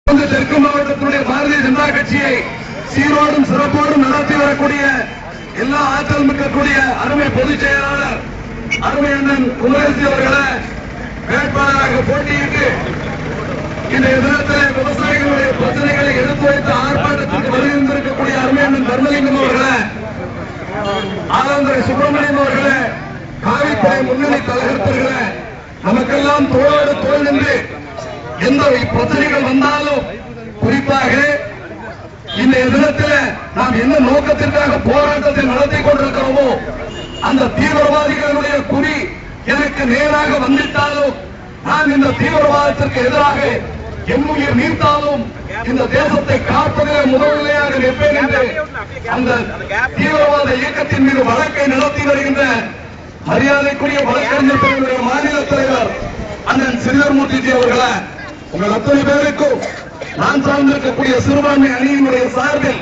தெற்கு மாவட்டத்தினுடைய பாரதிய ஜனதா கட்சியை சீரோடும் சிறப்போடும் நடத்தி வரக்கூடிய எல்லா ஆற்றல் மிக்கக்கூடிய அருமை பொதுச் செயலாளர் அருமை அண்ணன் குமரேசி அவர்களை வேட்பாளராக போட்டியிட்டு இன்றைய தினத்தில் விவசாயிகளுடைய பிரச்சனைகளை எடுத்துரைத்து ஆர்ப்பாட்டத்திற்கு வருகின்றிருக்கக்கூடிய அருமை அண்ணன் தர்மலிங்கம் அவர்களை, ஆலந்துறை சுப்பிரமணியம் அவர்களை, காவிப்படை முன்னணி தலைவர்களே, நமக்கெல்லாம் தோளோடு தோள் நின்று எந்த பிரச்சனைகள் வந்தாலும் குறிப்பாக இந்த தினத்தில் நாம் என்ன நோக்கத்திற்காக போராட்டத்தை நடத்தி கொண்டிருக்கிறோமோ அந்த தீவிரவாதிகளுடைய குறி எனக்கு நேராக வந்துவிட்டாலும் நான் இந்த தீவிரவாதத்திற்கு எதிராக எம்முயிர் நீர்த்தாலும் இந்த தேசத்தை காப்பதிலே முதல்நிலையாக நிற்பேன் என்று அந்த தீவிரவாத இயக்கத்தின் மீது வழக்கை நடத்தி வருகின்ற மரியாதைக்குரிய வழக்கறிஞர் பிரிவுடைய மாநில தலைவர் அண்ணன் ஸ்ரீதர்மூர்த்திஜி அவர்களை, உங்கள் அத்தனை பேருக்கும் நான் சார்ந்திருக்கக்கூடிய சிறுபான்மை அணியினுடைய சார்பில்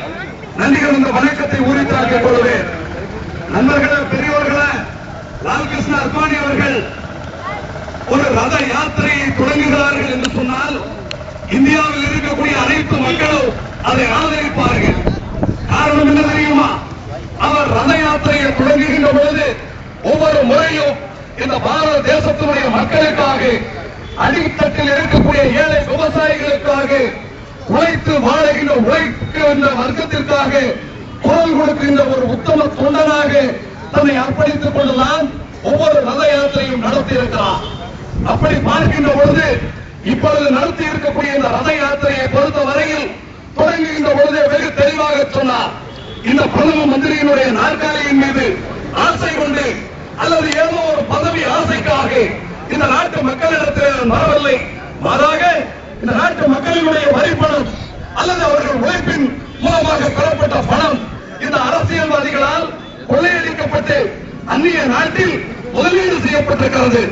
நன்றிகள் இந்த வணக்கத்தை உரித்தாக்கிக் கொள்வேன். நண்பர்களே, பெரியவர்களே, லால்கிருஷ்ண அத்வானி அவர்கள் ஒரு ரத யாத்திரையை தொடங்குகிறார்கள் என்று சொன்னால் இந்தியாவில் இருக்கக்கூடிய அனைத்து மக்களும் அதை ஆதரிப்பார்கள். காரணம் என்ன தெரியுமா? அவர் ரத யாத்திரையை தொடங்குகின்ற பொழுது ஒவ்வொரு முறையும் இந்த பாரத தேசத்தினுடைய மக்களுக்காக, அடித்தட்டில் இருக்கக்கூடிய ஏழை விவசாயிகளுக்காக, உழைத்து வாழுகின்ற உழைக்கின்ற வர்க்கத்திற்காக குரல் கொடுக்கின்ற ஒரு உத்தம தொண்டனாக தன்னை அர்ப்பணித்துக் கொண்டுதான் ஒவ்வொரு ரத யாத்திரையும் நடத்தியிருக்கிறார். அப்படி பார்க்கின்ற பொழுது இப்பொழுது நடத்தி இருக்கக்கூடிய இந்த ரத யாத்திரையை பொறுத்த வரையில் தொடங்குகின்ற பொழுது வெகு தெளிவாக சொன்னார். இந்த பிரதம மந்திரியினுடைய நாற்காலியின் மீது ஆசை கொண்டு அல்லது ஏதோ ஒரு பதவி ஆசைக்காக இந்த நாட்டு மக்களிடத்தில் வரவில்லை. மாறாக இந்த நாட்டு மக்களினுடைய வரிப்பணம் அல்லது அவர்கள் உழைப்பின் மூலமாக பெறப்பட்ட பணம் இந்த அரசியல்வாதிகளால் கொள்ளையடிக்கப்பட்டு அந்நிய நாட்டில் முதலீடு செய்யப்பட்டிருக்கிறது.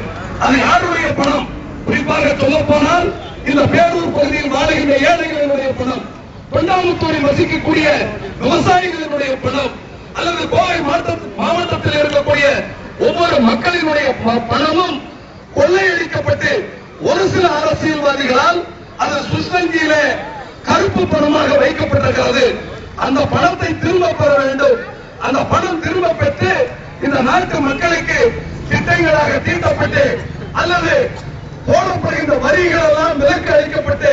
அது யாருடைய பணம்? குறிப்பாக சொல்ல போனால் இந்த பேரூர் பகுதியில் வாழுகின்ற ஏழைகளினுடைய பணம், தொண்டாமுத்தூரில் வசிக்கக்கூடிய விவசாயிகளினுடைய பணம், அல்லது கோவை மாவட்டத்தில் இருக்கக்கூடிய ஒவ்வொரு மக்களினுடைய பணமும் கொள்ளையடிக்கப்பட்டு ஒரு சில அரசியல்வாதிகளால் அது சுஸ்வங்கியில கருப்பு பணமாக வைக்கப்பட்டிருக்கிறது. அந்த பணத்தை திரும்ப பெற வேண்டும். அந்த பணம் திரும்ப பெற்று இந்த நாட்டு மக்களுக்கு திட்டங்களாக தீட்டப்பட்டு அல்லது போடப்படுகின்ற வரிகள் எல்லாம் விலக்கு அளிக்கப்பட்டு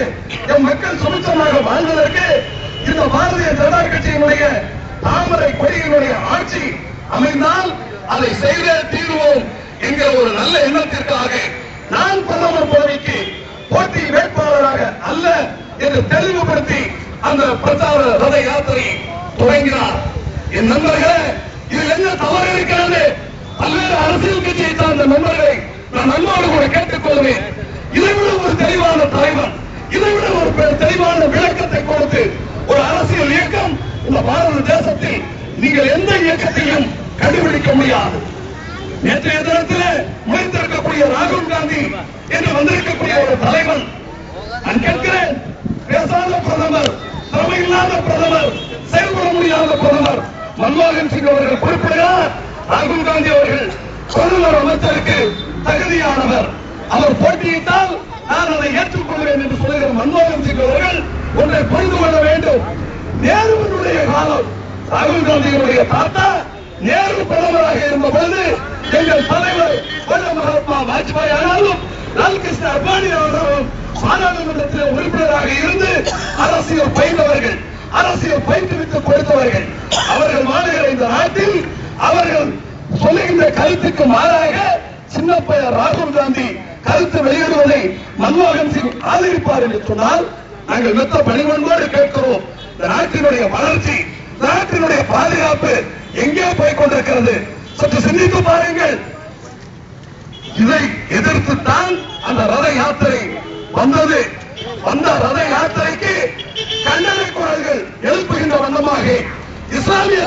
எம் மக்கள் சுபிட்சமாக வாழ்வதற்கு இந்த பாரதிய ஜனதா கட்சியினுடைய தாமரை கொடியினுடைய ஆட்சி அமைந்தால் அதை செய்தே தீர்வோம் என்கிற ஒரு நல்ல எண்ணத்திற்காக நான் பிரதமர் பதவிக்கு போட்டி வேட்பாளராக அல்ல என்று தெளிவுபடுத்தி அந்த பிரச்சார ரத யாத்திரையை தொடங்கினார். என் நண்பர்களே, இதில் என்ன தவறு இருக்கிறது? பல்வேறு அரசியல் கட்சியை சார்ந்த நண்பர்களை நான் நண்போடு கூட கேட்டுக் கொள்வேன். இதைவிட ஒரு தெளிவான தலைவர், இதைவிட ஒரு தெளிவான விளக்கத்தை கொடுத்து ஒரு அரசியல் இயக்கம் இந்த பாரத தேசத்தில் நீங்கள் எந்த இயக்கத்தையும் கண்டுபிடிக்க முடியாது. நேற்றைய தினத்தில் முடித்திருக்கக்கூடிய ராகுல் காந்தி என்று வந்திருக்கக்கூடிய ஒரு தலைவன், நான் கேட்கிறேன், பேசாத பிரதமர், திறமையில்லாத பிரதமர், செயல்பட முடியாத பிரதமர் மன்மோகன் சிங் அவர்கள் குறிப்பிடுகிறார். ராகுல் காந்தி அவர்கள் பிரதமர் அமைச்சருக்கு தகுதியானவர், அவர் போட்டியிட்டால் நான் அதை ஏற்றுக்கொள்வேன் என்று சொல்லுகிற மன்மோகன் சிங் அவர்கள் ஒன்றை புரிந்து கொள்ள வேண்டும். நேருவினுடைய காலம், ராகுல் காந்தியினுடைய தாத்தா நேரு பிரதமராக இருந்த பொழுது எங்கள் தலைவர் மகாத்மா வாஜ்பாய் ஆனாலும் லால்கிருஷ்ண அத்வானி அவர்களும் பாராளுமன்றத்தில் உறுப்பினராக இருந்து அரசியல் பயின்றவர்கள், அரசியல் பயிற்றுவித்து கொடுத்தவர்கள். அவர்கள் வாழுகிற இந்த நாட்டில் அவர்கள் சொல்லுகின்ற கருத்துக்கு மாறாக சின்ன பையன் ராகுல் காந்தி கருத்து வெளியிடுவதை மன்மோகன் சிங் ஆதரிப்பார் என்று சொன்னால் நாங்கள் மெத்த பணிவன்போடு கேட்கிறோம். இந்த நாட்டினுடைய வளர்ச்சி, நாட்டினுடைய பாதுகாப்பு எங்கே போய் கொண்டிருக்கிறது? சற்று சிந்தித்து பாருங்கள். இதை எதிர்த்துத்தான் அந்த ரத யாத்திரை வந்தது. வந்த ரத யாத்திரைக்கு கண்டன குரல்கள் எழுப்புகின்ற வண்ணமாக இஸ்லாமிய